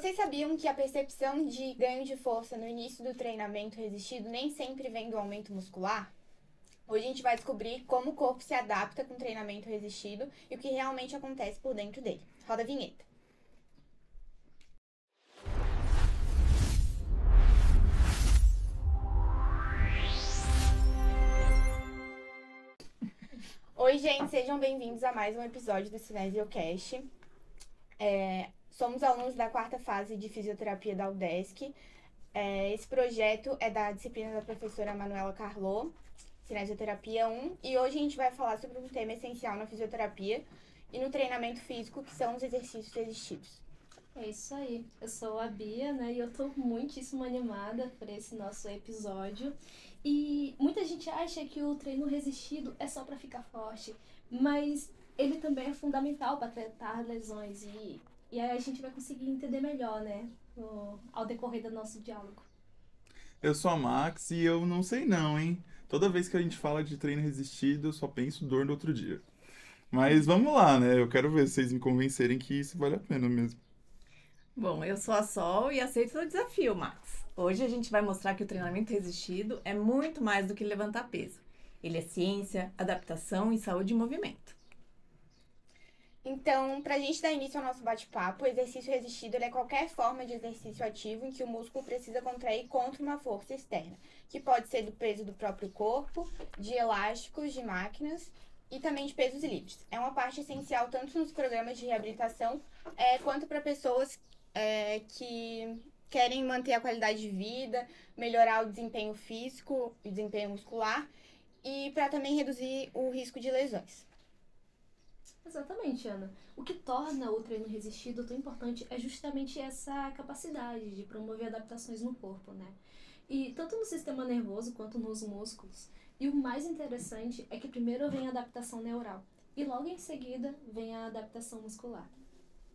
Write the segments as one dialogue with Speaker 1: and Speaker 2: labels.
Speaker 1: Vocês sabiam que a percepção de ganho de força no início do treinamento resistido nem sempre vem do aumento muscular? Hoje a gente vai descobrir como o corpo se adapta com o treinamento resistido e o que realmente acontece por dentro dele. Roda a vinheta. Oi, gente, sejam bem-vindos a mais um episódio do Cinesiocast. Somos alunos da quarta fase de fisioterapia da UDESC. Esse projeto é da disciplina da professora Manuela Carlot, Cinesioterapia 1, e hoje a gente vai falar sobre um tema essencial na fisioterapia e no treinamento físico, que são os exercícios resistidos.
Speaker 2: É isso aí, eu sou a Bia, né, e eu tô muitíssimo animada por esse nosso episódio. E muita gente acha que o treino resistido é só para ficar forte, mas ele também é fundamental para tratar lesões e aí a gente vai conseguir entender melhor, né, ao decorrer do nosso diálogo.
Speaker 3: Eu sou a Max e eu não sei não, hein? Toda vez que a gente fala de treino resistido, eu só penso dor no outro dia. Mas vamos lá, né? Eu quero ver se vocês me convencerem que isso vale a pena mesmo.
Speaker 4: Bom, eu sou a Sol e aceito o desafio, Max. Hoje a gente vai mostrar que o treinamento resistido é muito mais do que levantar peso. Ele é ciência, adaptação e saúde em movimento.
Speaker 1: Então, pra gente dar início ao nosso bate-papo, o exercício resistido é qualquer forma de exercício ativo em que o músculo precisa contrair contra uma força externa, que pode ser do peso do próprio corpo, de elásticos, de máquinas e também de pesos livres. É uma parte essencial tanto nos programas de reabilitação quanto para pessoas que querem manter a qualidade de vida, melhorar o desempenho físico e desempenho muscular e para também reduzir o risco de lesões.
Speaker 2: Exatamente, Ana. O que torna o treino resistido tão importante é justamente essa capacidade de promover adaptações no corpo, né? E tanto no sistema nervoso quanto nos músculos. E o mais interessante é que primeiro vem a adaptação neural e logo em seguida vem a adaptação muscular.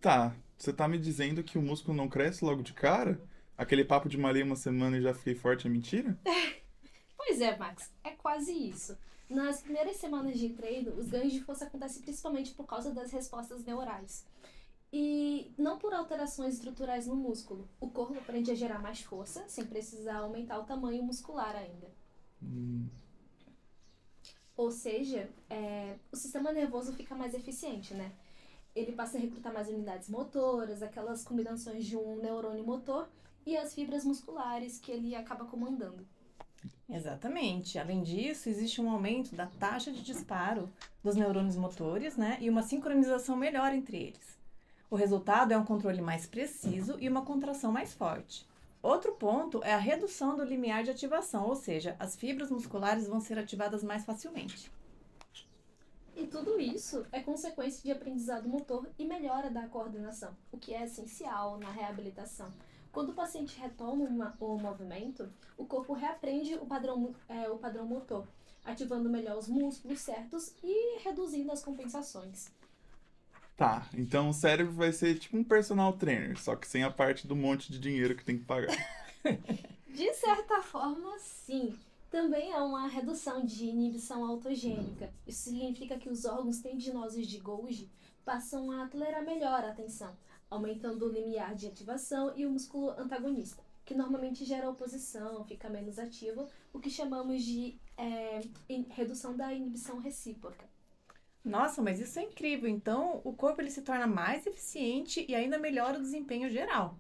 Speaker 3: Tá, você tá me dizendo que o músculo não cresce logo de cara? Aquele papo de malhei uma semana e já fiquei forte é mentira?
Speaker 2: Pois é, Max, é quase isso. Nas primeiras semanas de treino, os ganhos de força acontecem principalmente por causa das respostas neurais. E não por alterações estruturais no músculo. O corpo aprende a gerar mais força, sem precisar aumentar o tamanho muscular ainda. Ou seja, o sistema nervoso fica mais eficiente, né? Ele passa a recrutar mais unidades motoras, aquelas combinações de um neurônio motor e as fibras musculares que ele acaba comandando.
Speaker 4: Exatamente. Além disso, existe um aumento da taxa de disparo dos neurônios motores, né, e uma sincronização melhor entre eles. O resultado é um controle mais preciso e uma contração mais forte. Outro ponto é a redução do limiar de ativação, ou seja, as fibras musculares vão ser ativadas mais facilmente.
Speaker 2: E tudo isso é consequência de aprendizado motor e melhora da coordenação, o que é essencial na reabilitação. Quando o paciente retoma o movimento, o corpo reaprende o padrão motor, ativando melhor os músculos certos e reduzindo as compensações.
Speaker 3: Tá, então o cérebro vai ser tipo um personal trainer, só que sem a parte do monte de dinheiro que tem que pagar.
Speaker 2: De certa forma, sim. Também há uma redução de inibição autogênica. Isso significa que os órgãos tendinosos de Golgi passam a tolerar melhor a tensão, aumentando o limiar de ativação e o músculo antagonista, que normalmente gera oposição, fica menos ativo, o que chamamos de redução da inibição recíproca.
Speaker 4: Nossa, mas isso é incrível. Então, o corpo ele se torna mais eficiente e ainda melhora o desempenho geral.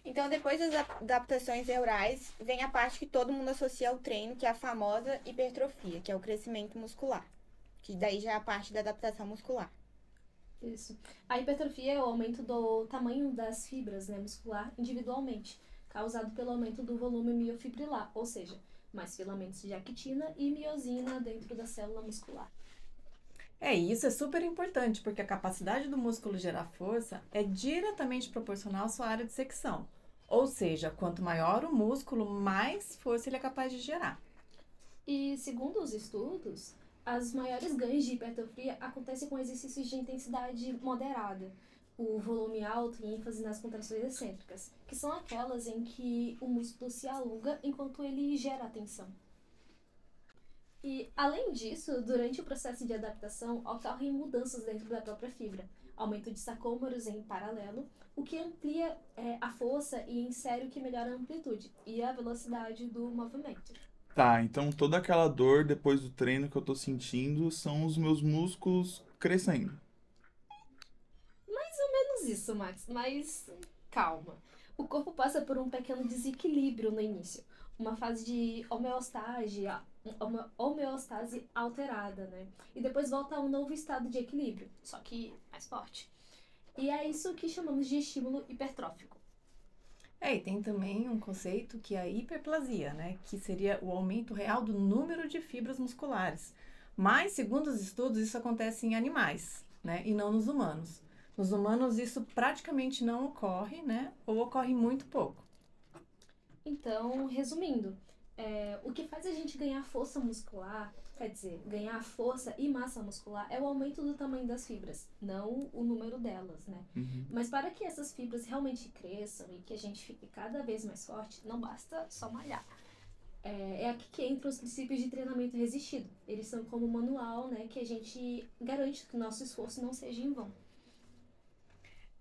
Speaker 1: Então, depois das adaptações neurais, vem a parte que todo mundo associa ao treino, que é a famosa hipertrofia, que é o crescimento muscular, que daí já é a parte da adaptação muscular.
Speaker 2: Isso. A hipertrofia é o aumento do tamanho das fibras, né, muscular individualmente, causado pelo aumento do volume miofibrilar, ou seja, mais filamentos de actina e miosina dentro da célula muscular.
Speaker 4: Isso é super importante, porque a capacidade do músculo gerar força é diretamente proporcional à sua área de secção. Ou seja, quanto maior o músculo, mais força ele é capaz de gerar.
Speaker 2: E, segundo os estudos, as maiores ganhos de hipertrofia acontecem com exercícios de intensidade moderada, o volume alto e ênfase nas contrações excêntricas, que são aquelas em que o músculo se alonga enquanto ele gera a tensão. E, além disso, durante o processo de adaptação, ocorrem mudanças dentro da própria fibra. aumento de sarcômeros em paralelo, o que amplia a força e insere o que melhora a amplitude e a velocidade do movimento.
Speaker 3: Tá, então toda aquela dor depois do treino que eu tô sentindo são os meus músculos crescendo.
Speaker 2: Menos isso, Max, mas calma. O corpo passa por um pequeno desequilíbrio no início, uma fase de homeostase alterada, né? E depois volta a um novo estado de equilíbrio, só que mais forte. E é isso que chamamos de estímulo hipertrófico.
Speaker 4: E tem também um conceito que é a hiperplasia, né? Que seria o aumento real do número de fibras musculares. Mas, segundo os estudos, isso acontece em animais, né? E não nos humanos. Nos humanos, isso praticamente não ocorre, né? Ou ocorre muito pouco.
Speaker 2: Então, resumindo, o que faz a gente ganhar força muscular, quer dizer, ganhar força e massa muscular, é o aumento do tamanho das fibras, não o número delas, né?
Speaker 3: Uhum.
Speaker 2: Mas para que essas fibras realmente cresçam e que a gente fique cada vez mais forte, não basta só malhar. É aqui que entram os princípios de treinamento resistido. Eles são como um manual, né, que a gente garante que o nosso esforço não seja em vão.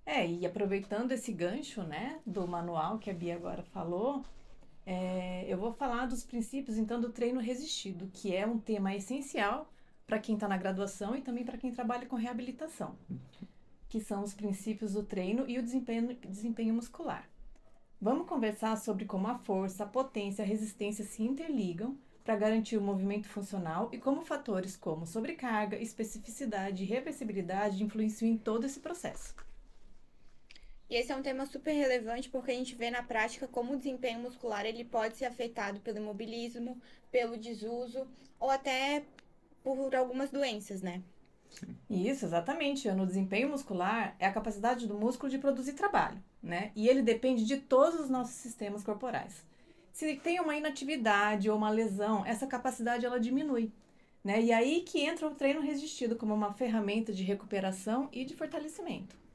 Speaker 4: E aproveitando esse gancho, né, do manual que a Bia agora falou, eu vou falar dos princípios, então, do treino resistido, que é um tema essencial para quem está na graduação e também para quem trabalha com reabilitação, que são os princípios do treino e o desempenho muscular. Vamos conversar sobre como a força, a potência e a resistência se interligam para garantir o movimento funcional e como fatores como sobrecarga, especificidade e reversibilidade influenciam em todo esse processo.
Speaker 1: E esse é um tema super relevante porque a gente vê na prática como o desempenho muscular ele pode ser afetado pelo imobilismo, pelo desuso ou até por algumas doenças, né?
Speaker 4: Isso, exatamente. No desempenho muscular é a capacidade do músculo de produzir trabalho, né? E ele depende de todos os nossos sistemas corporais. Se tem uma inatividade ou uma lesão, essa capacidade ela diminui, né? E aí que entra o treino resistido como uma ferramenta de recuperação e de fortalecimento.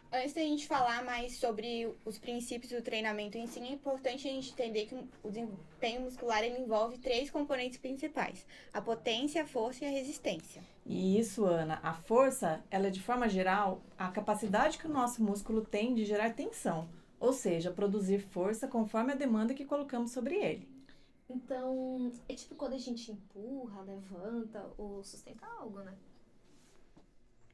Speaker 1: Antes da gente falar mais sobre os princípios do treinamento em si, é importante a gente entender que o desempenho muscular ele envolve 3 componentes principais: a potência, a força e a resistência.
Speaker 4: Isso, Ana. A força, ela é de forma geral a capacidade que o nosso músculo tem de gerar tensão, ou seja, produzir força conforme a demanda que colocamos sobre ele.
Speaker 2: Então, é tipo quando a gente empurra, levanta ou sustenta algo, né?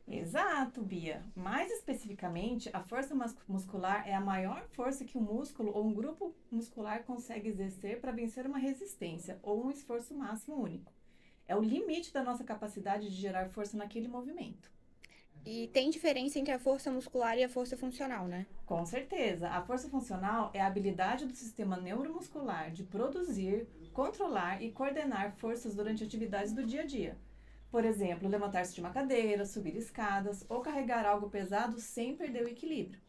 Speaker 4: Exato, Bia. Mais especificamente, a força muscular é a maior força que um músculo ou um grupo muscular consegue exercer para vencer uma resistência ou um esforço máximo único. É o limite da nossa capacidade de gerar força naquele movimento.
Speaker 1: E tem diferença entre a força muscular e a força funcional, né?
Speaker 4: Com certeza. A força funcional é a habilidade do sistema neuromuscular de produzir, controlar e coordenar forças durante atividades do dia a dia. Por exemplo, levantar-se de uma cadeira, subir escadas ou carregar algo pesado sem perder o equilíbrio.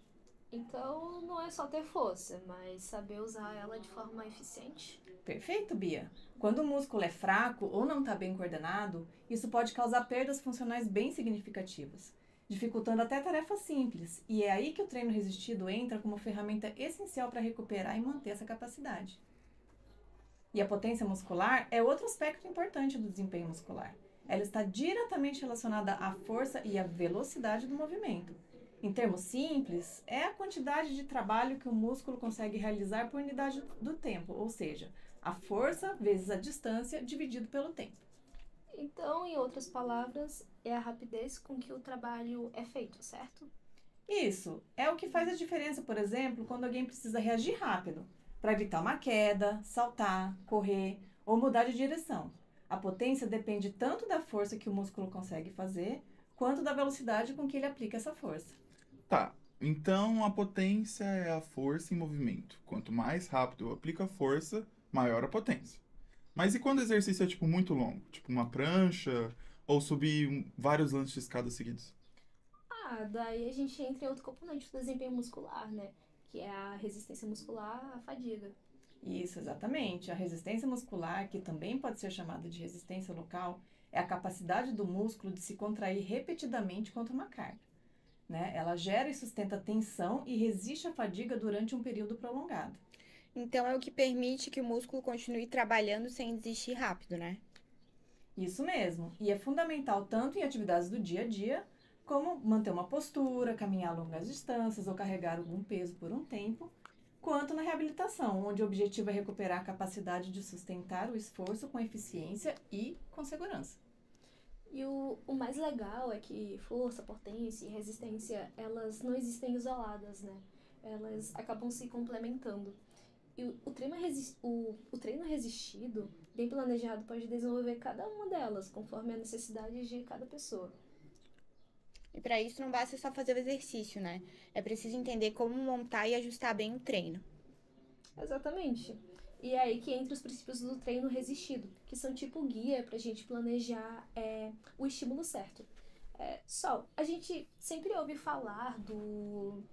Speaker 2: Então, não é só ter força, mas saber usar ela de forma eficiente.
Speaker 4: Perfeito, Bia. Quando o músculo é fraco ou não está bem coordenado, isso pode causar perdas funcionais bem significativas, dificultando até tarefas simples. E é aí que o treino resistido entra como ferramenta essencial para recuperar e manter essa capacidade. E a potência muscular é outro aspecto importante do desempenho muscular. Ela está diretamente relacionada à força e à velocidade do movimento. Em termos simples, é a quantidade de trabalho que o músculo consegue realizar por unidade do tempo, ou seja, a força vezes a distância dividido pelo tempo.
Speaker 2: Então, em outras palavras, é a rapidez com que o trabalho é feito, certo?
Speaker 4: Isso é o que faz a diferença, por exemplo, quando alguém precisa reagir rápido, para evitar uma queda, saltar, correr ou mudar de direção. A potência depende tanto da força que o músculo consegue fazer, quanto da velocidade com que ele aplica essa força.
Speaker 3: Tá, então a potência é a força em movimento. Quanto mais rápido eu aplico a força, maior a potência. Mas e quando o exercício é tipo muito longo? Tipo uma prancha ou subir vários lances de escada seguidos?
Speaker 2: Daí a gente entra em outro componente do desempenho muscular, né? Que é a resistência muscular à fadiga.
Speaker 4: Isso, exatamente. A resistência muscular, que também pode ser chamada de resistência local, é a capacidade do músculo de se contrair repetidamente contra uma carga, né? Ela gera e sustenta tensão e resiste à fadiga durante um período prolongado.
Speaker 1: Então é o que permite que o músculo continue trabalhando sem desistir rápido, né?
Speaker 4: Isso mesmo. E é fundamental tanto em atividades do dia a dia, como manter uma postura, caminhar longas distâncias ou carregar algum peso por um tempo, quanto na reabilitação, onde o objetivo é recuperar a capacidade de sustentar o esforço com eficiência e com segurança.
Speaker 2: E o mais legal é que força, potência e resistência, elas não existem isoladas, né? Elas acabam se complementando. E o treino resistido, bem planejado, pode desenvolver cada uma delas, conforme a necessidade de cada pessoa.
Speaker 1: E para isso não basta só fazer o exercício, né? É preciso entender como montar e ajustar bem o treino.
Speaker 2: Exatamente. E é aí que entra os princípios do treino resistido, que são tipo guia pra gente planejar o estímulo certo. Sol, a gente sempre ouve falar do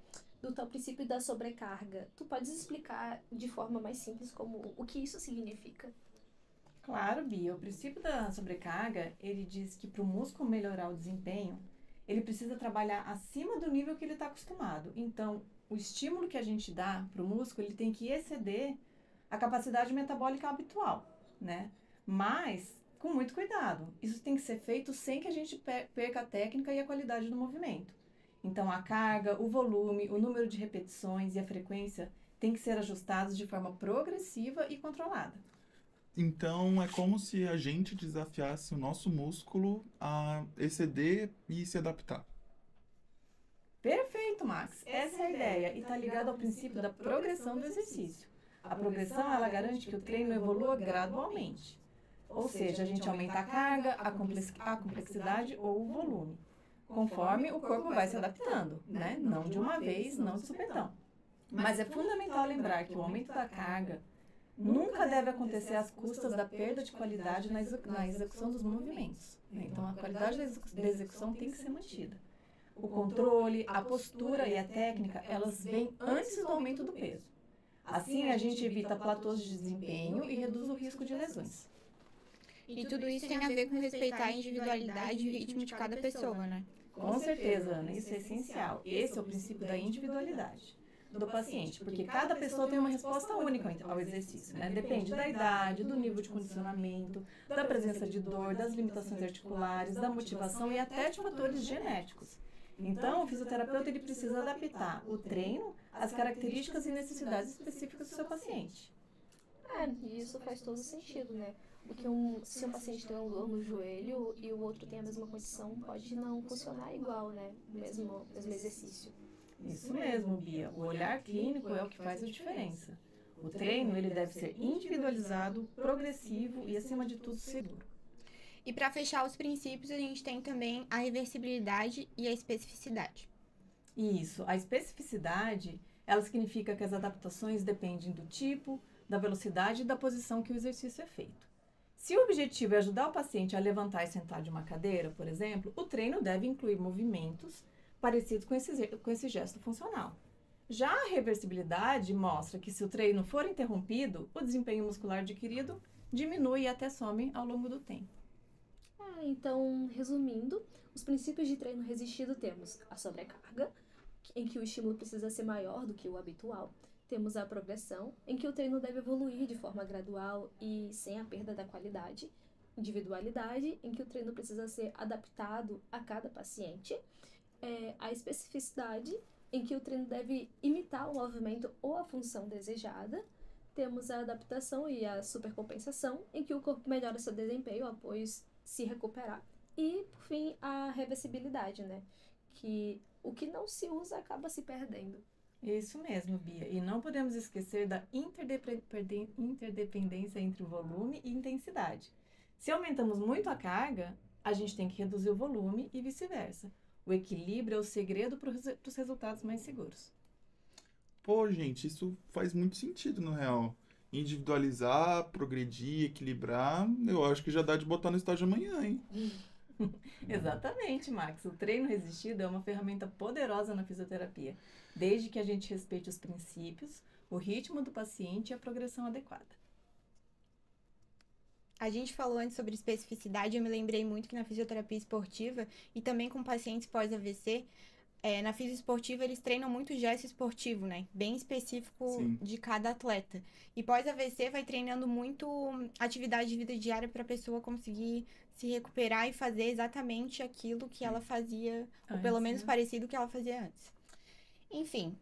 Speaker 2: tal princípio da sobrecarga. Tu podes explicar de forma mais simples o que isso significa?
Speaker 4: Claro, Bia, o princípio da sobrecarga, ele diz que para o músculo melhorar o desempenho, ele precisa trabalhar acima do nível que ele está acostumado. Então, o estímulo que a gente dá para o músculo, ele tem que exceder a capacidade metabólica habitual, né? Mas, com muito cuidado. Isso tem que ser feito sem que a gente perca a técnica e a qualidade do movimento. Então, a carga, o volume, o número de repetições e a frequência tem que ser ajustados de forma progressiva e controlada.
Speaker 3: Então, é como se a gente desafiasse o nosso músculo a exceder e se adaptar.
Speaker 4: Perfeito, Max. Essa é a ideia e está ligado ao princípio da progressão do exercício. A progressão, ela garante que o treino evolua gradualmente. Ou seja, a gente aumenta a carga, a complexidade ou o volume, conforme o corpo vai se adaptando, né? Não de uma vez, não de supetão. Mas é fundamental lembrar que o aumento da carga nunca deve acontecer às custas da perda de qualidade na execução dos movimentos. Então, a qualidade da execução tem que ser mantida. O controle, a postura e a técnica, elas vêm antes do aumento do peso. Assim, a gente evita platôs de desempenho e reduz o risco de lesões.
Speaker 1: E tudo isso tem a ver com respeitar a individualidade e o ritmo de cada pessoa, né?
Speaker 4: Com certeza, Ana, isso é essencial. Esse é o princípio da individualidade do paciente, porque cada pessoa tem uma resposta única ao exercício, né? Depende da idade, do nível de condicionamento, da presença de dor, das limitações articulares, da motivação e até de fatores genéticos. Então, o fisioterapeuta ele precisa adaptar o treino às características e necessidades específicas do seu paciente.
Speaker 2: E isso faz todo sentido, né? Porque se um paciente tem uma dor no joelho e o outro tem a mesma condição, pode não funcionar igual, né? Mesmo exercício.
Speaker 4: Isso mesmo, Bia. O olhar clínico é o que faz a diferença. O treino ele deve ser individualizado, progressivo e, acima de tudo, seguro.
Speaker 1: E para fechar os princípios, a gente tem também a reversibilidade e a especificidade.
Speaker 4: Isso. A especificidade, ela significa que as adaptações dependem do tipo, da velocidade e da posição que o exercício é feito. Se o objetivo é ajudar o paciente a levantar e sentar de uma cadeira, por exemplo, o treino deve incluir movimentos parecidos com esse gesto funcional. Já a reversibilidade mostra que se o treino for interrompido, o desempenho muscular adquirido diminui e até some ao longo do tempo.
Speaker 2: Então, resumindo, os princípios de treino resistido temos a sobrecarga, em que o estímulo precisa ser maior do que o habitual. Temos a progressão, em que o treino deve evoluir de forma gradual e sem a perda da qualidade. Individualidade, em que o treino precisa ser adaptado a cada paciente. A especificidade, em que o treino deve imitar o movimento ou a função desejada. Temos a adaptação e a supercompensação, em que o corpo melhora seu desempenho após se recuperar. E, por fim, a reversibilidade, né? Que o que não se usa acaba se perdendo.
Speaker 4: Isso mesmo, Bia. E não podemos esquecer da interdependência entre volume e intensidade. Se aumentamos muito a carga, a gente tem que reduzir o volume e vice-versa. O equilíbrio é o segredo para os resultados mais seguros.
Speaker 3: Pô, gente, isso faz muito sentido, no real. Individualizar, progredir, equilibrar, eu acho que já dá de botar no estágio amanhã, hein?
Speaker 4: Exatamente, Max. O treino resistido é uma ferramenta poderosa na fisioterapia, desde que a gente respeite os princípios, o ritmo do paciente e a progressão adequada.
Speaker 1: A gente falou antes sobre especificidade, eu me lembrei muito que na fisioterapia esportiva e também com pacientes pós-AVC, na fisioesportiva, eles treinam muito gesto esportivo, né? Bem específico
Speaker 3: Sim.
Speaker 1: de cada atleta. E pós-AVC vai treinando muito atividade de vida diária para a pessoa conseguir se recuperar e fazer exatamente aquilo que ela fazia, ou pelo
Speaker 4: Antes,
Speaker 1: menos
Speaker 4: né?
Speaker 1: parecido com o que ela fazia antes. Enfim,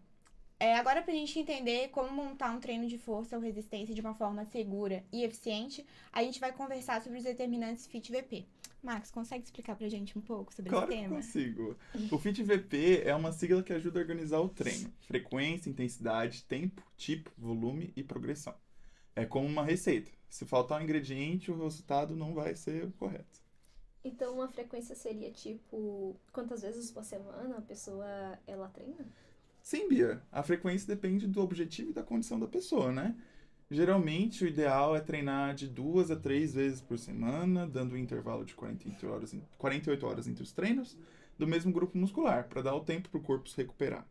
Speaker 1: agora pra gente entender como montar um treino de força ou resistência de uma forma segura e eficiente, a gente vai conversar sobre os determinantes FIT-VP. Max, consegue explicar pra gente um pouco sobre
Speaker 3: Claro
Speaker 1: esse
Speaker 3: que
Speaker 1: tema?
Speaker 3: consigo. O FIT-VP é uma sigla que ajuda a organizar o treino. Frequência, intensidade, tempo, tipo, volume e progressão. É como uma receita. Se faltar um ingrediente, o resultado não vai ser o correto.
Speaker 2: Então, uma frequência seria tipo, quantas vezes por semana a pessoa ela treina?
Speaker 3: Sim, Bia. A frequência depende do objetivo e da condição da pessoa, né? Geralmente, o ideal é treinar de 2 a 3 vezes por semana, dando um intervalo de 48 horas entre os treinos do mesmo grupo muscular, para dar o tempo para o corpo se recuperar.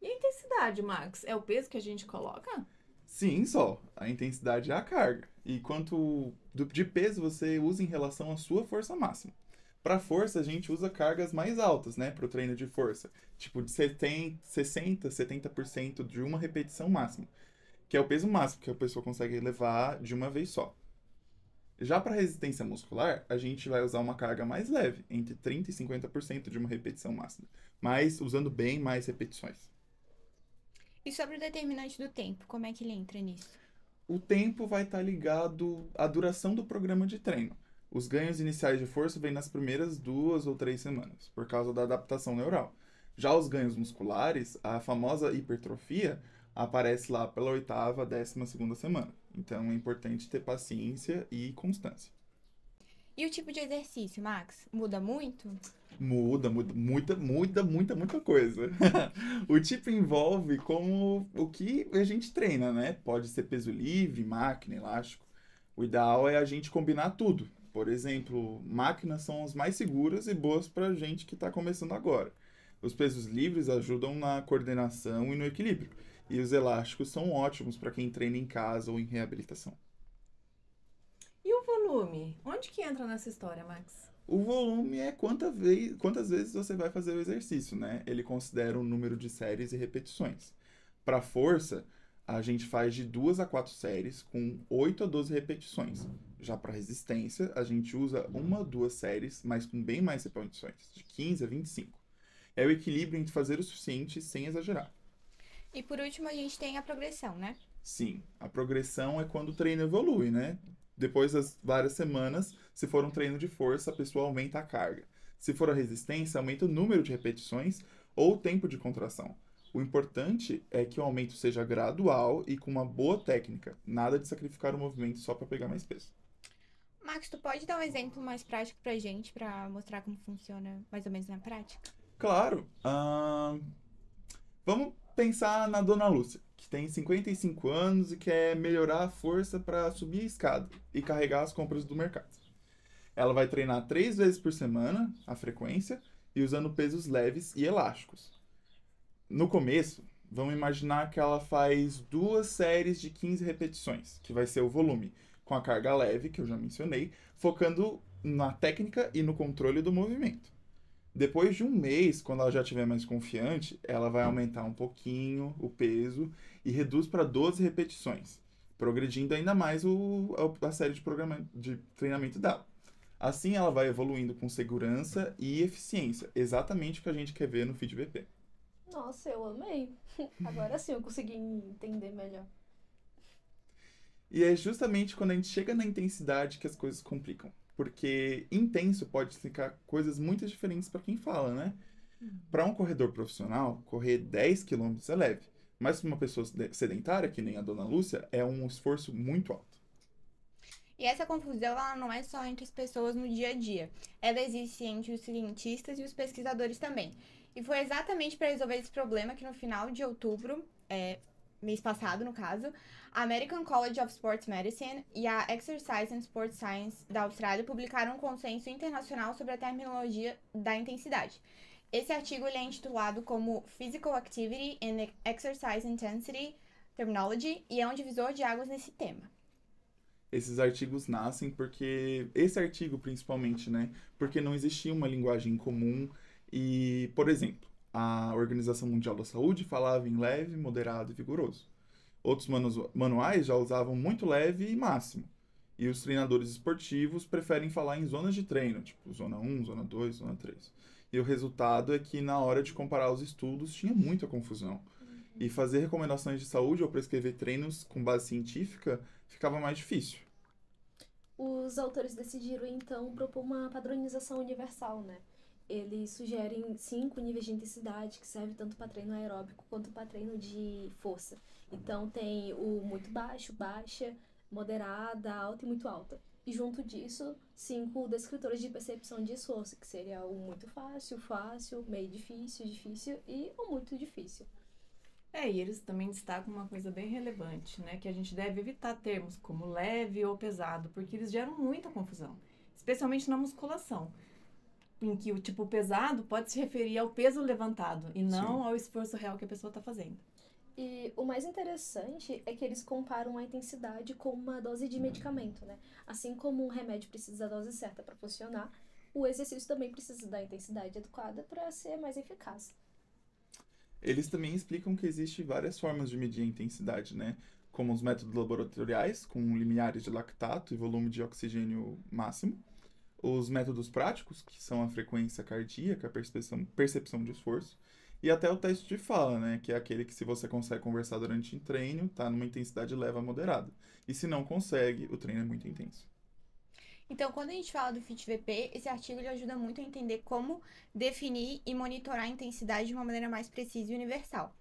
Speaker 4: E a intensidade, Max? É o peso que a gente coloca?
Speaker 3: Sim, só. A intensidade é a carga. E quanto de peso você usa em relação à sua força máxima. Para força, a gente usa cargas mais altas, né? Para o treino de força. Tipo de 60, 70% de uma repetição máxima. Que é o peso máximo que a pessoa consegue levar de uma vez só. Já para resistência muscular, a gente vai usar uma carga mais leve, entre 30% e 50% de uma repetição máxima. Mas usando bem mais repetições.
Speaker 1: E sobre o determinante do tempo, como é que ele entra nisso?
Speaker 3: O tempo vai estar ligado à duração do programa de treino. Os ganhos iniciais de força vêm nas primeiras 2 ou 3 semanas, por causa da adaptação neural. Já os ganhos musculares, a famosa hipertrofia, aparece lá pela 8ª, 12ª semana. Então é importante ter paciência e constância.
Speaker 1: E o tipo de exercício, Max? Muda muito?
Speaker 3: Muda muita coisa. O tipo envolve como o que a gente treina, né? Pode ser peso livre, máquina, elástico. O ideal é a gente combinar tudo. Por exemplo, máquinas são as mais seguras e boas para gente que está começando agora. Os pesos livres ajudam na coordenação e no equilíbrio. E os elásticos são ótimos para quem treina em casa ou em reabilitação.
Speaker 4: E o volume? Onde que entra nessa história, Max?
Speaker 3: O volume é quantas vezes você vai fazer o exercício, né? Ele considera o número de séries e repetições. Para força, a gente faz de 2 a 4 séries com 8 a 12 repetições. Já para resistência, a gente usa 1 a 2 séries, mas com bem mais repetições, de 15 a 25. É o equilíbrio entre fazer o suficiente sem exagerar.
Speaker 1: E por último, a gente tem a progressão, né?
Speaker 3: Sim, a progressão é quando o treino evolui, né? Depois das várias semanas, se for um treino de força, a pessoa aumenta a carga. Se for a resistência, aumenta o número de repetições ou o tempo de contração. O importante é que o aumento seja gradual e com uma boa técnica, nada de sacrificar o movimento só para pegar mais peso.
Speaker 1: Max, tu pode dar um exemplo mais prático pra gente, pra mostrar como funciona mais ou menos na prática?
Speaker 3: Claro, vamos pensar na Dona Lúcia, que tem 55 anos e quer melhorar a força para subir a escada e carregar as compras do mercado. Ela vai treinar 3 vezes por semana, a frequência, e usando pesos leves e elásticos. No começo, vamos imaginar que ela faz 2 séries de 15 repetições, que vai ser o volume, com a carga leve, que eu já mencionei, focando na técnica e no controle do movimento. Depois de um mês, quando ela já estiver mais confiante, ela vai aumentar um pouquinho o peso e reduz para 12 repetições, progredindo ainda mais a série de treinamento dela. Assim, ela vai evoluindo com segurança e eficiência, exatamente o que a gente quer ver no FIT-VP.
Speaker 2: Nossa, eu amei. Agora sim eu consegui entender melhor.
Speaker 3: E é justamente quando a gente chega na intensidade que as coisas complicam. Porque intenso pode significar coisas muito diferentes para quem fala, né? Para um corredor profissional, correr 10 km é leve. Mas para uma pessoa sedentária, que nem a Dona Lúcia, é um esforço muito alto.
Speaker 1: E essa confusão, ela não é só entre as pessoas no dia a dia. Ela existe entre os cientistas e os pesquisadores também. E foi exatamente para resolver esse problema que no final de outubro, mês passado no caso, a American College of Sports Medicine e a Exercise and Sport Science da Austrália publicaram um consenso internacional sobre a terminologia da intensidade. Esse artigo ele é intitulado como Physical Activity and Exercise Intensity Terminology e é um divisor de águas nesse tema.
Speaker 3: Esses artigos nascem porque... Esse artigo, principalmente, né? Porque não existia uma linguagem comum E, por exemplo, a Organização Mundial da Saúde falava em leve, moderado e vigoroso. Outros manuais já usavam muito leve e máximo. E os treinadores esportivos preferem falar em zonas de treino, tipo zona 1, zona 2, zona 3. E o resultado é que na hora de comparar os estudos tinha muita confusão. E fazer recomendações de saúde ou prescrever treinos com base científica ficava mais difícil.
Speaker 2: Os autores decidiram, então, propor uma padronização universal, né? Eles sugerem 5 níveis de intensidade, que serve tanto para treino aeróbico quanto para treino de força. Então, tem o muito baixo, baixa, moderada, alta e muito alta. E junto disso, 5 descritores de percepção de esforço, que seria o muito fácil, fácil, meio difícil, difícil e o muito difícil.
Speaker 4: E eles também destacam uma coisa bem relevante, né? Que a gente deve evitar termos como leve ou pesado, porque eles geram muita confusão, especialmente na musculação, em que o tipo pesado pode se referir ao peso levantado e não ao esforço real que a pessoa está fazendo.
Speaker 2: E o mais interessante é que eles comparam a intensidade com uma dose de medicamento, né? Assim como um remédio precisa da dose certa para funcionar, o exercício também precisa da intensidade adequada para ser mais eficaz.
Speaker 3: Eles também explicam que existem várias formas de medir a intensidade, né? Como os métodos laboratoriais, com limiares de lactato e volume de oxigênio máximo. Os métodos práticos, que são a frequência cardíaca, a percepção de esforço. E até o teste de fala, né? Que é aquele que, se você consegue conversar durante o treino, tá numa intensidade leve a moderada. E se não consegue, o treino é muito intenso.
Speaker 1: Então, quando a gente fala do FitVP, esse artigo ele ajuda muito a entender como definir e monitorar a intensidade de uma maneira mais precisa e universal.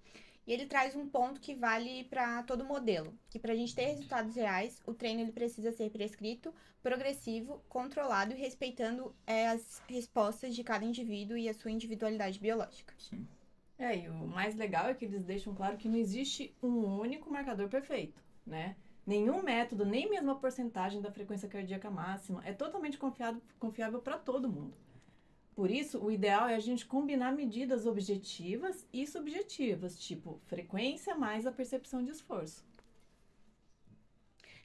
Speaker 1: E ele traz um ponto que vale para todo modelo, que para a gente ter resultados reais, o treino ele precisa ser prescrito, progressivo, controlado e respeitando as respostas de cada indivíduo e a sua individualidade biológica.
Speaker 3: Sim.
Speaker 4: E o mais legal é que eles deixam claro que não existe um único marcador perfeito, né? Nenhum método, nem mesmo a porcentagem da frequência cardíaca máxima é totalmente confiável para todo mundo. Por isso, o ideal é a gente combinar medidas objetivas e subjetivas, tipo frequência mais a percepção de esforço.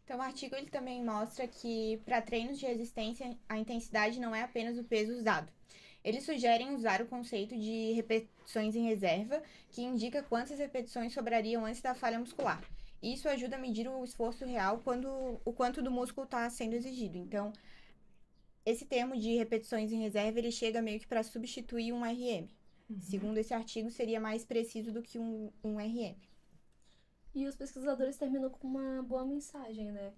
Speaker 1: Então, o artigo ele também mostra que para treinos de resistência, a intensidade não é apenas o peso usado. Eles sugerem usar o conceito de repetições em reserva, que indica quantas repetições sobrariam antes da falha muscular. Isso ajuda a medir o esforço real o quanto do músculo está sendo exigido. Então, esse termo de repetições em reserva, ele chega meio que para substituir um RM. Segundo esse artigo, seria mais preciso do que um RM.
Speaker 2: E os pesquisadores terminam com uma boa mensagem, né?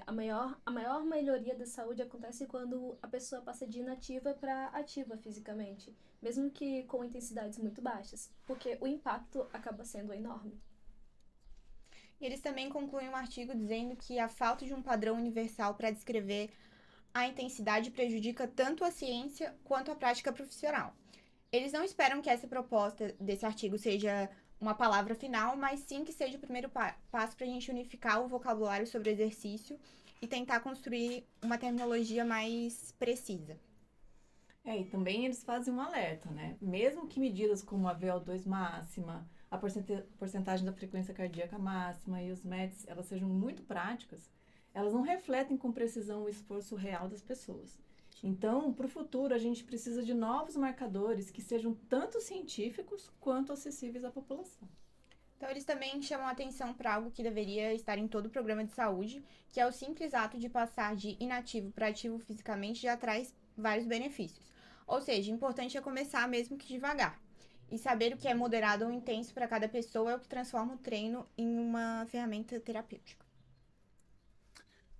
Speaker 2: A maior melhoria da saúde acontece quando a pessoa passa de inativa para ativa fisicamente, mesmo que com intensidades muito baixas, porque o impacto acaba sendo enorme.
Speaker 1: E eles também concluem um artigo dizendo que a falta de um padrão universal para descrever a intensidade prejudica tanto a ciência quanto a prática profissional. Eles não esperam que essa proposta desse artigo seja uma palavra final, mas sim que seja o primeiro passo para a gente unificar o vocabulário sobre o exercício e tentar construir uma terminologia mais precisa.
Speaker 4: E também eles fazem um alerta, né? Mesmo que medidas como a VO2 máxima, a porcentagem da frequência cardíaca máxima e os METs, elas sejam muito práticas, elas não refletem com precisão o esforço real das pessoas. Então, para o futuro, a gente precisa de novos marcadores que sejam tanto científicos quanto acessíveis à população.
Speaker 1: Então, eles também chamam a atenção para algo que deveria estar em todo o programa de saúde, que é o simples ato de passar de inativo para ativo fisicamente já traz vários benefícios. Ou seja, importante é começar mesmo que devagar. E saber o que é moderado ou intenso para cada pessoa é o que transforma o treino em uma ferramenta terapêutica.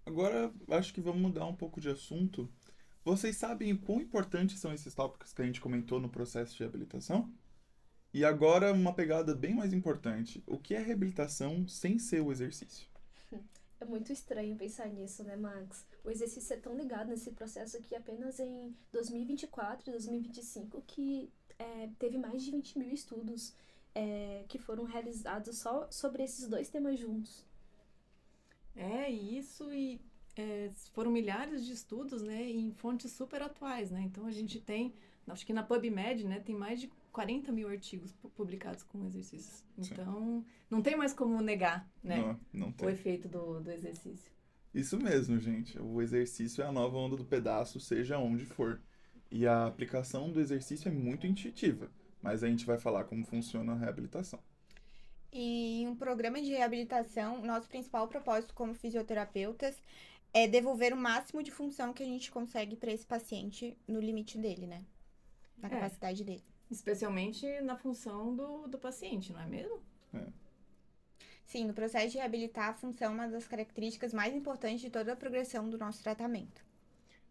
Speaker 3: Agora, acho que vamos mudar um pouco de assunto. Vocês sabem o quão importantes são esses tópicos que a gente comentou no processo de reabilitação? E agora, uma pegada bem mais importante. O que é reabilitação sem ser o exercício?
Speaker 2: É muito estranho pensar nisso, né, Max? O exercício é tão ligado nesse processo que apenas em 2024 e 2025 que teve mais de 20 mil estudos que foram realizados só sobre esses dois temas juntos.
Speaker 4: Foram milhares de estudos, né, em fontes super atuais, né? Então, a gente tem, acho que na PubMed, né, tem mais de 40 mil artigos publicados com exercícios. Então, não tem mais como negar, né,
Speaker 3: não tem.
Speaker 4: O efeito do exercício.
Speaker 3: Isso mesmo, gente. O exercício é a nova onda do pedaço, seja onde for. E a aplicação do exercício é muito intuitiva, mas a gente vai falar como funciona a reabilitação.
Speaker 1: E em um programa de reabilitação, nosso principal propósito como fisioterapeutas é devolver o máximo de função que a gente consegue para esse paciente no limite dele, né? Na capacidade dele.
Speaker 4: Especialmente na função do paciente, não é mesmo?
Speaker 1: Sim, no processo de reabilitar, a função é uma das características mais importantes de toda a progressão do nosso tratamento.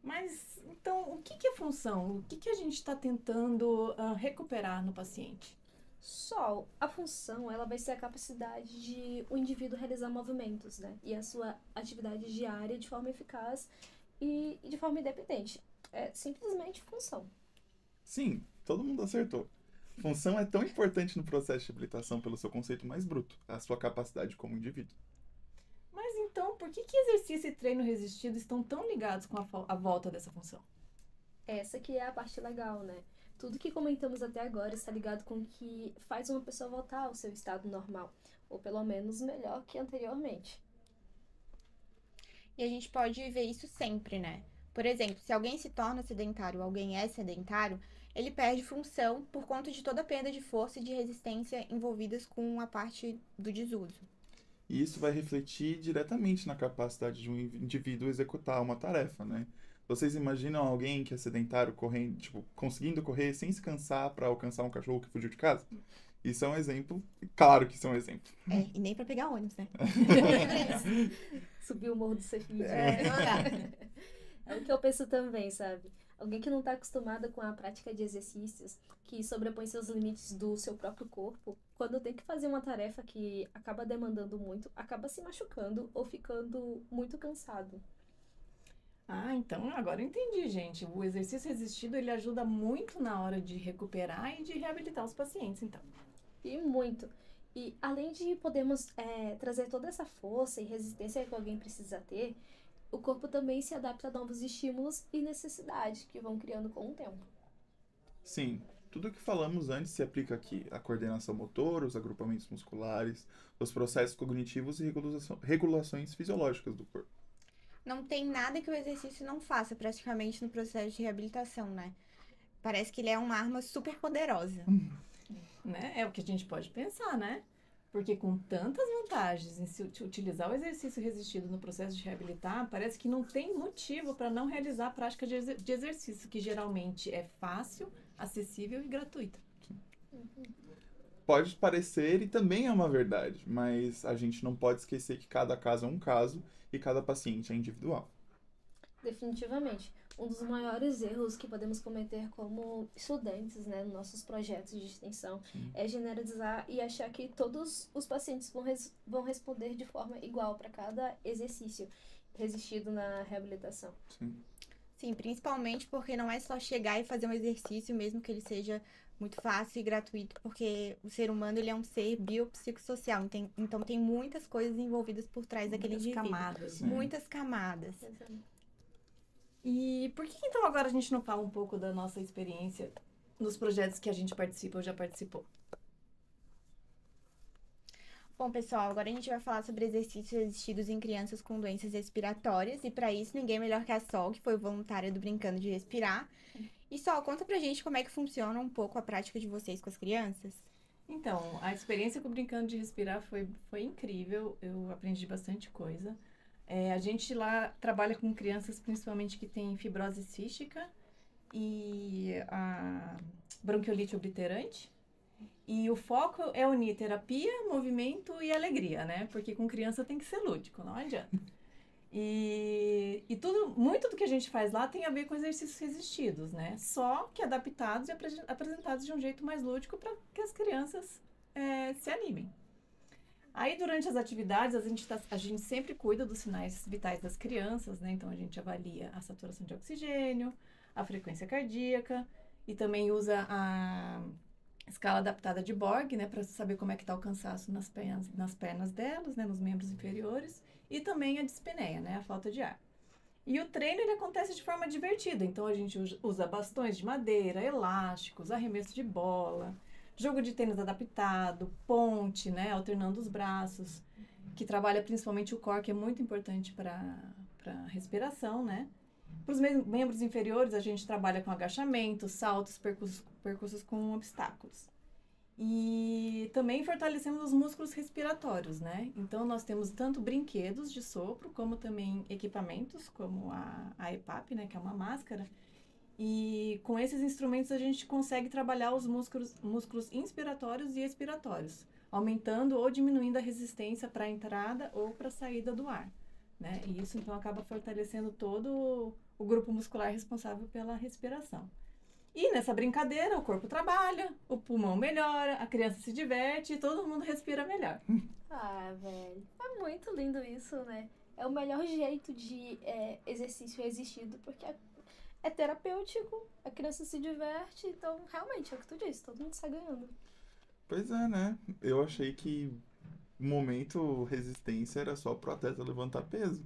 Speaker 4: Mas, então, o que é função? O que a gente está tentando recuperar no paciente?
Speaker 2: Só a função, ela vai ser a capacidade de o indivíduo realizar movimentos, né? E a sua atividade diária de forma eficaz e de forma independente. É simplesmente função.
Speaker 3: Sim, todo mundo acertou. Função é tão importante no processo de habilitação pelo seu conceito mais bruto, a sua capacidade como indivíduo.
Speaker 4: Mas então, por que exercício e treino resistido estão tão ligados com a volta dessa função?
Speaker 2: Essa que é a parte legal, né? Tudo que comentamos até agora está ligado com o que faz uma pessoa voltar ao seu estado normal, ou pelo menos melhor que anteriormente.
Speaker 1: E a gente pode ver isso sempre, né? Por exemplo, se alguém se torna sedentário ou alguém é sedentário, ele perde função por conta de toda a perda de força e de resistência envolvidas com a parte do desuso.
Speaker 3: E isso vai refletir diretamente na capacidade de um indivíduo executar uma tarefa, né? Vocês imaginam alguém que é sedentário correndo, tipo, conseguindo correr sem se cansar para alcançar um cachorro que fugiu de casa? Isso é um exemplo, claro que isso é um exemplo.
Speaker 1: E nem pra pegar ônibus, né?
Speaker 2: Subir o morro do Cefim.
Speaker 1: Não dá.
Speaker 2: É o que eu penso também, sabe? Alguém que não está acostumada com a prática de exercícios, que sobrepõe seus limites do seu próprio corpo, quando tem que fazer uma tarefa que acaba demandando muito, acaba se machucando ou ficando muito cansado.
Speaker 4: Ah, então agora eu entendi, gente. O exercício resistido, ele ajuda muito na hora de recuperar e de reabilitar os pacientes, então.
Speaker 2: E muito. E além de podermos trazer toda essa força e resistência que alguém precisa ter, o corpo também se adapta a novos estímulos e necessidades que vão criando com o tempo.
Speaker 3: Sim, tudo o que falamos antes se aplica aqui. A coordenação motora, os agrupamentos musculares, os processos cognitivos e regulações fisiológicas do corpo.
Speaker 1: Não tem nada que o exercício não faça praticamente no processo de reabilitação, né? Parece que ele é uma arma super poderosa.
Speaker 4: Né? É o que a gente pode pensar, né? Porque com tantas vantagens em se utilizar o exercício resistido no processo de reabilitar, parece que não tem motivo para não realizar a prática de exercício, que geralmente é fácil, acessível e gratuita.
Speaker 3: Pode parecer e também é uma verdade, mas a gente não pode esquecer que cada caso é um caso e cada paciente é individual.
Speaker 2: Definitivamente. Um dos maiores erros que podemos cometer como estudantes, né, nos nossos projetos de extensão, é generalizar e achar que todos os pacientes vão responder de forma igual para cada exercício resistido na reabilitação.
Speaker 1: Sim, principalmente porque não é só chegar e fazer um exercício, mesmo que ele seja muito fácil e gratuito, porque o ser humano ele é um ser biopsicossocial, então tem muitas coisas envolvidas por trás daquele indivíduo.
Speaker 4: Camadas.
Speaker 1: Muitas camadas.
Speaker 4: E por que então agora a gente não fala um pouco da nossa experiência nos projetos que a gente participa ou já participou?
Speaker 1: Bom, pessoal, agora a gente vai falar sobre exercícios resistidos em crianças com doenças respiratórias. E para isso, ninguém melhor que a Sol, que foi voluntária do Brincando de Respirar. E Sol, conta pra gente como é que funciona um pouco a prática de vocês com as crianças.
Speaker 4: Então, a experiência com o Brincando de Respirar foi incrível. Eu aprendi bastante coisa. A gente lá trabalha com crianças principalmente que têm fibrose cística e a bronquiolite obliterante. E o foco é unir terapia, movimento e alegria, né? Porque com criança tem que ser lúdico, não adianta. E muito do que a gente faz lá tem a ver com exercícios resistidos, né? Só que adaptados e apresentados de um jeito mais lúdico para que as crianças se animem. Aí, durante as atividades, a gente sempre cuida dos sinais vitais das crianças, né? Então, a gente avalia a saturação de oxigênio, a frequência cardíaca e também usa a escala adaptada de Borg, né? Para saber como é que está o cansaço nas pernas delas, né? Nos membros inferiores. E também a dispneia, né? A falta de ar. E o treino, ele acontece de forma divertida. Então, a gente usa bastões de madeira, elásticos, arremesso de bola, jogo de tênis adaptado, ponte, né, alternando os braços, que trabalha principalmente o core, que é muito importante para a respiração, né? Para os membros inferiores, a gente trabalha com agachamentos, saltos, percursos com obstáculos. E também fortalecemos os músculos respiratórios, né? Então, nós temos tanto brinquedos de sopro, como também equipamentos, como a EPAP, né? Que é uma máscara. E com esses instrumentos, a gente consegue trabalhar os músculos inspiratórios e expiratórios, aumentando ou diminuindo a resistência para a entrada ou para a saída do ar, né? E isso, então, acaba fortalecendo todo o grupo muscular responsável pela respiração. E nessa brincadeira, o corpo trabalha, o pulmão melhora, a criança se diverte e todo mundo respira melhor.
Speaker 2: Ah, velho, é muito lindo isso, né? É o melhor jeito de exercício resistido, porque é terapêutico, a criança se diverte, então realmente é o que tu disse, todo mundo sai ganhando.
Speaker 3: Pois é, né? Eu achei que o momento resistência era só pro atleta levantar peso.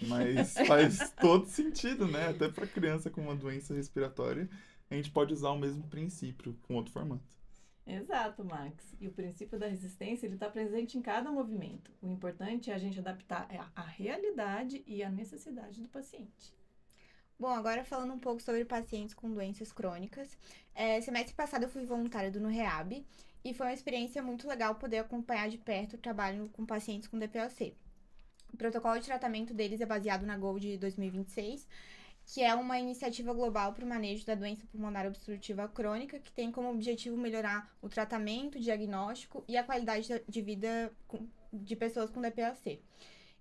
Speaker 3: Mas faz todo sentido, né? Até pra criança com uma doença respiratória, a gente pode usar o mesmo princípio com outro formato.
Speaker 4: Exato, Max. E o princípio da resistência, ele está presente em cada movimento. O importante é a gente adaptar a realidade e a necessidade do paciente.
Speaker 1: Bom, agora falando um pouco sobre pacientes com doenças crônicas. Semestre passado eu fui voluntária do NUREAB e foi uma experiência muito legal poder acompanhar de perto o trabalho com pacientes com DPOC. O protocolo de tratamento deles é baseado na GOLD 2026, que é uma iniciativa global para o manejo da doença pulmonar obstrutiva crônica, que tem como objetivo melhorar o tratamento, diagnóstico e a qualidade de vida de pessoas com DPOC.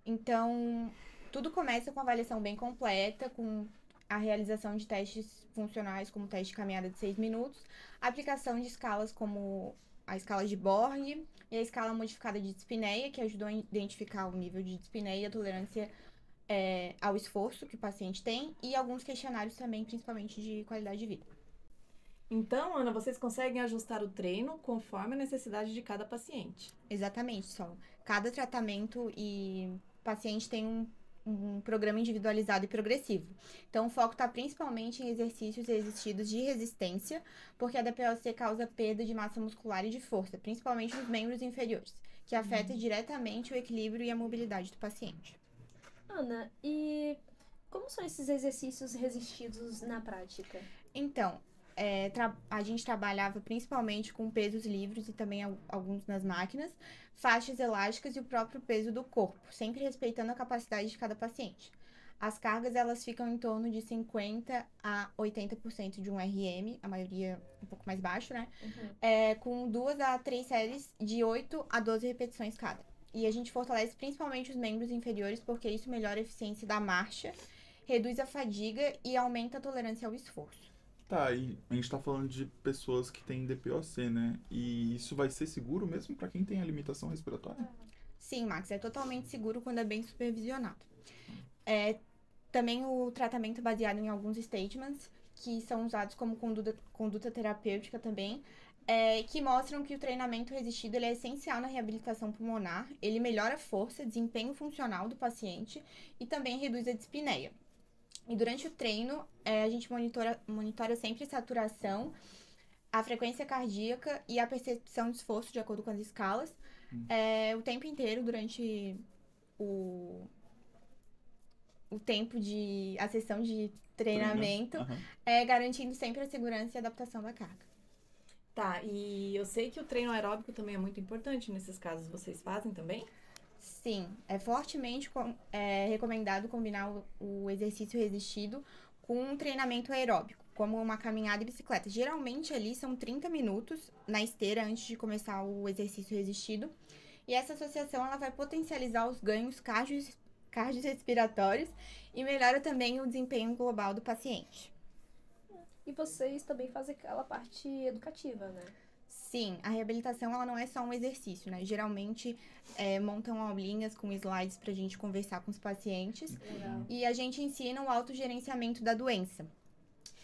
Speaker 1: Então, tudo começa com uma avaliação bem completa, com a realização de testes funcionais, como o teste de caminhada de 6 minutos, a aplicação de escalas como a escala de Borg e a escala modificada de dispneia, que ajudou a identificar o nível de dispneia e a tolerância ao esforço que o paciente tem, e alguns questionários também, principalmente de qualidade de vida.
Speaker 4: Então, Ana, vocês conseguem ajustar o treino conforme a necessidade de cada paciente.
Speaker 1: Exatamente, Sol. Cada tratamento e paciente tem um programa individualizado e progressivo. Então, o foco está principalmente em exercícios resistidos de resistência, porque a DPOC causa perda de massa muscular e de força, principalmente nos membros inferiores, que afeta diretamente o equilíbrio e a mobilidade do paciente.
Speaker 2: Ana, e como são esses exercícios resistidos na prática?
Speaker 1: Então, a gente trabalhava principalmente com pesos livres e também alguns nas máquinas, faixas elásticas e o próprio peso do corpo, sempre respeitando a capacidade de cada paciente. As cargas, elas ficam em torno de 50% a 80% de um RM, a maioria um pouco mais baixo, né?
Speaker 2: Uhum.
Speaker 1: Com 2 a 3 séries de 8 a 12 repetições cada. E a gente fortalece principalmente os membros inferiores, porque isso melhora a eficiência da marcha, reduz a fadiga e aumenta a tolerância ao esforço.
Speaker 3: Tá, e a gente tá falando de pessoas que têm DPOC, né? E isso vai ser seguro mesmo para quem tem a limitação respiratória?
Speaker 1: Sim, Max, é totalmente seguro quando é bem supervisionado. Também o tratamento é baseado em alguns statements, que são usados como conduta terapêutica também, que mostram que o treinamento resistido ele é essencial na reabilitação pulmonar, ele melhora a força, desempenho funcional do paciente e também reduz a dispneia. E durante o treino, a gente monitora sempre a saturação, a frequência cardíaca e a percepção de esforço de acordo com as escalas, o tempo inteiro durante o tempo a sessão de treinamento, garantindo sempre a segurança e a adaptação da carga.
Speaker 4: Tá, e eu sei que o treino aeróbico também é muito importante nesses casos. Vocês fazem também?
Speaker 1: Sim, é fortemente recomendado combinar o exercício resistido com um treinamento aeróbico, como uma caminhada e bicicleta. Geralmente ali são 30 minutos na esteira antes de começar o exercício resistido. E essa associação ela vai potencializar os ganhos cardiorrespiratórios e melhora também o desempenho global do paciente.
Speaker 2: E vocês também fazem aquela parte educativa, né?
Speaker 1: Sim, a reabilitação ela não é só um exercício, né? Geralmente montam aulinhas com slides pra gente conversar com os pacientes.
Speaker 2: Legal.
Speaker 1: E a gente ensina o autogerenciamento da doença,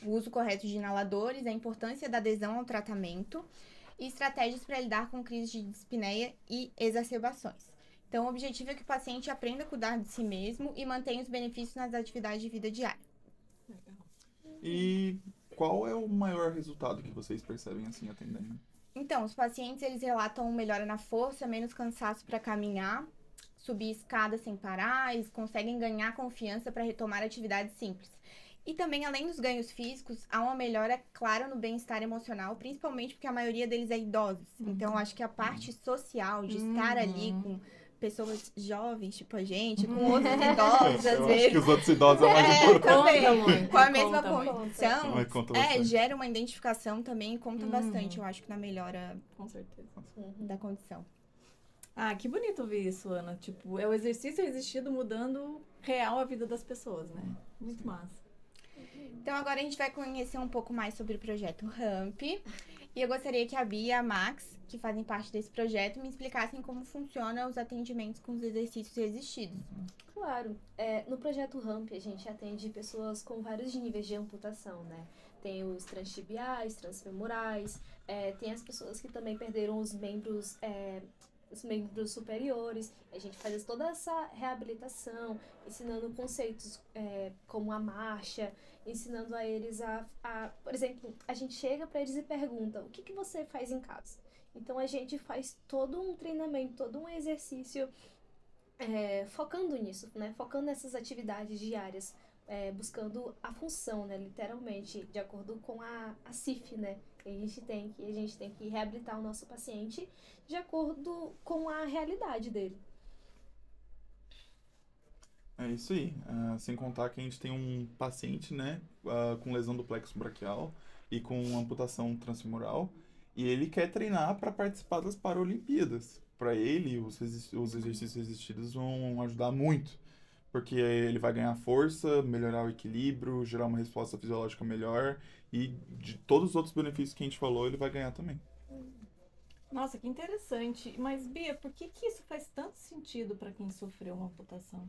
Speaker 1: o uso correto de inaladores, a importância da adesão ao tratamento e estratégias para lidar com crises de dispneia e exacerbações. Então, o objetivo é que o paciente aprenda a cuidar de si mesmo e mantenha os benefícios nas atividades de vida diária.
Speaker 3: E qual é o maior resultado que vocês percebem assim atendendo?
Speaker 1: Então, os pacientes eles relatam melhora na força, menos cansaço para caminhar, subir escada sem parar, eles conseguem ganhar confiança para retomar atividades simples. E também, além dos ganhos físicos, há uma melhora clara no bem-estar emocional, principalmente porque a maioria deles é idosos. Então, eu acho que a parte social, de estar ali com pessoas jovens, tipo a gente, com outros idosos, às
Speaker 3: Eu acho
Speaker 1: vezes.
Speaker 3: que os outros idosos é mais importante.
Speaker 1: Também,
Speaker 4: Conta muito,
Speaker 1: com a mesma
Speaker 4: conta muito.
Speaker 1: condição,
Speaker 3: Mas conta bastante.
Speaker 1: gera uma identificação também e conta bastante, eu acho que na melhora
Speaker 4: Com certeza.
Speaker 1: da condição.
Speaker 4: Ah, que bonito ouvir isso, Ana. Tipo, é o exercício resistido mudando real a vida das pessoas, né? Muito massa.
Speaker 1: Então, agora a gente vai conhecer um pouco mais sobre o projeto RAMP. E eu gostaria que a Bia e a Max, que fazem parte desse projeto, me explicassem como funcionam os atendimentos com os exercícios resistidos.
Speaker 2: Claro, no projeto RAMP a gente atende pessoas com vários níveis de amputação, né? Tem os transtibiais, transfemorais, tem as pessoas que também perderam os membros superiores. A gente faz toda essa reabilitação, ensinando conceitos como a marcha, ensinando a eles por exemplo, a gente chega para eles e pergunta: o que você faz em casa? Então a gente faz todo um treinamento, todo um exercício focando nisso, né? Focando nessas atividades diárias, buscando a função, né? Literalmente, de acordo com a CIF, né? A gente tem que reabilitar o nosso paciente de acordo com a realidade dele.
Speaker 3: É isso aí. Sem contar que a gente tem um paciente, né, com lesão do plexo braquial e com amputação transfemoral, e ele quer treinar para participar das Paralimpíadas. Para ele, os exercícios resistidos vão ajudar muito, porque ele vai ganhar força, melhorar o equilíbrio, gerar uma resposta fisiológica melhor, e de todos os outros benefícios que a gente falou, ele vai ganhar também.
Speaker 4: Nossa, que interessante. Mas, Bia, por que isso faz tanto sentido para quem sofreu uma amputação?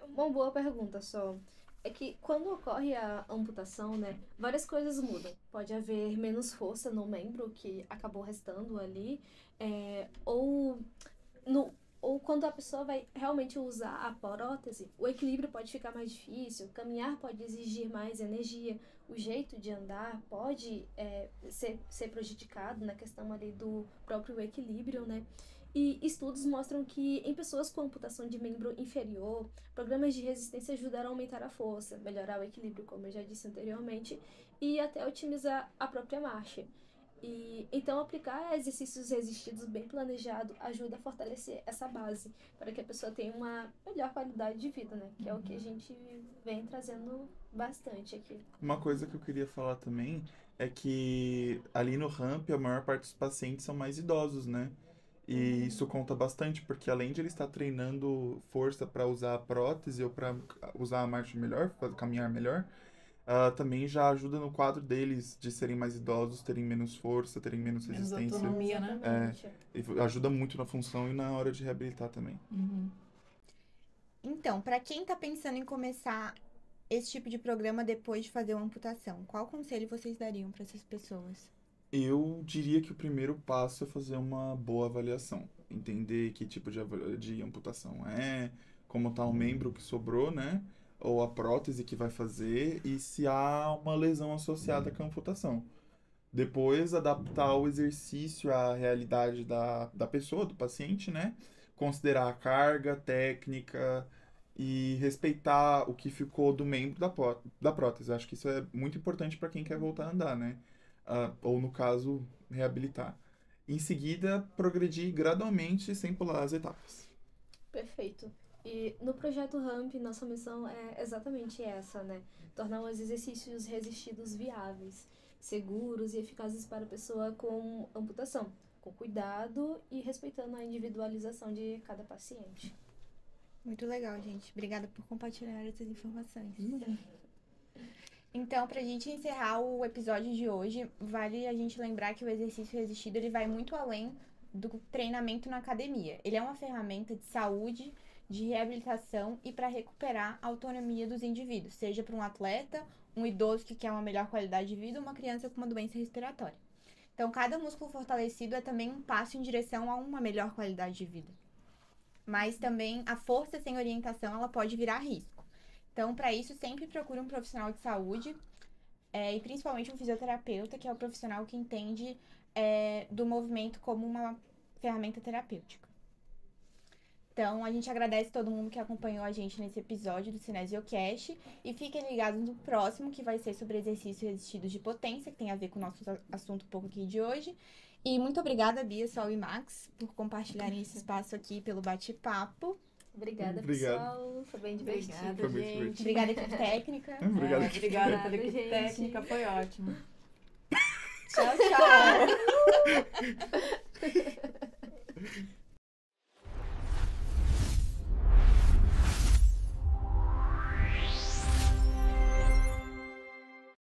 Speaker 2: Uma boa pergunta só. É que quando ocorre a amputação, né, várias coisas mudam. Pode haver menos força no membro que acabou restando ali, ou quando a pessoa vai realmente usar a prótese, o equilíbrio pode ficar mais difícil, caminhar pode exigir mais energia, o jeito de andar pode ser prejudicado na questão ali do próprio equilíbrio, né? E estudos mostram que em pessoas com amputação de membro inferior, programas de resistência ajudaram a aumentar a força, melhorar o equilíbrio, como eu já disse anteriormente, e até otimizar a própria marcha. E então aplicar exercícios resistidos bem planejado ajuda a fortalecer essa base para que a pessoa tenha uma melhor qualidade de vida, né? Que é o que a gente vem trazendo bastante aqui.
Speaker 3: Uma coisa que eu queria falar também é que ali no RAMP a maior parte dos pacientes são mais idosos, né? E isso conta bastante, porque além de ele estar treinando força para usar a prótese ou para usar a marcha melhor, para caminhar melhor, também já ajuda no quadro deles de serem mais idosos, terem menos força, terem menos
Speaker 4: Menos
Speaker 3: resistência.
Speaker 4: autonomia, né?
Speaker 2: Exatamente.
Speaker 3: E ajuda muito na função e na hora de reabilitar também.
Speaker 4: Uhum.
Speaker 1: Então, para quem tá pensando em começar esse tipo de programa depois de fazer uma amputação, qual conselho vocês dariam para essas pessoas?
Speaker 3: Eu diria que o primeiro passo é fazer uma boa avaliação. Entender que tipo de amputação é, como tá o membro que sobrou, né? Ou a prótese que vai fazer e se há uma lesão associada com a amputação. Depois, adaptar o exercício à realidade da pessoa, do paciente, né? Considerar a carga, técnica e respeitar o que ficou do membro da prótese. Acho que isso é muito importante para quem quer voltar a andar, né? Ou, no caso, reabilitar. Em seguida, progredir gradualmente sem pular as etapas.
Speaker 2: Perfeito. E no projeto RAMP, nossa missão é exatamente essa, né? Tornar os exercícios resistidos viáveis, seguros e eficazes para a pessoa com amputação, com cuidado e respeitando a individualização de cada paciente.
Speaker 1: Muito legal, gente. Obrigada por compartilhar essas informações. Então, pra gente encerrar o episódio de hoje, vale a gente lembrar que o exercício resistido ele vai muito além do treinamento na academia. Ele é uma ferramenta de saúde, de reabilitação e para recuperar a autonomia dos indivíduos, seja para um atleta, um idoso que quer uma melhor qualidade de vida ou uma criança com uma doença respiratória. Então, cada músculo fortalecido é também um passo em direção a uma melhor qualidade de vida. Mas também a força sem orientação, ela pode virar risco. Então, para isso, sempre procure um profissional de saúde e principalmente um fisioterapeuta, que é o profissional que entende do movimento como uma ferramenta terapêutica. Então, a gente agradece todo mundo que acompanhou a gente nesse episódio do Cinesiocast. E fiquem ligados no próximo, que vai ser sobre exercícios resistidos de potência, que tem a ver com o nosso assunto um pouco aqui de hoje. E muito obrigada, Bia, Sol e Max, por compartilharem esse espaço aqui pelo bate-papo.
Speaker 2: Obrigada,
Speaker 3: Obrigado.
Speaker 2: pessoal. Foi bem divertido.
Speaker 4: Obrigada,
Speaker 3: Foi bem
Speaker 4: gente.
Speaker 3: divertido.
Speaker 1: Obrigada, equipe técnica.
Speaker 3: Obrigado.
Speaker 4: Obrigada pela equipe
Speaker 2: gente.
Speaker 4: técnica, foi ótimo.
Speaker 1: Tchau, tchau.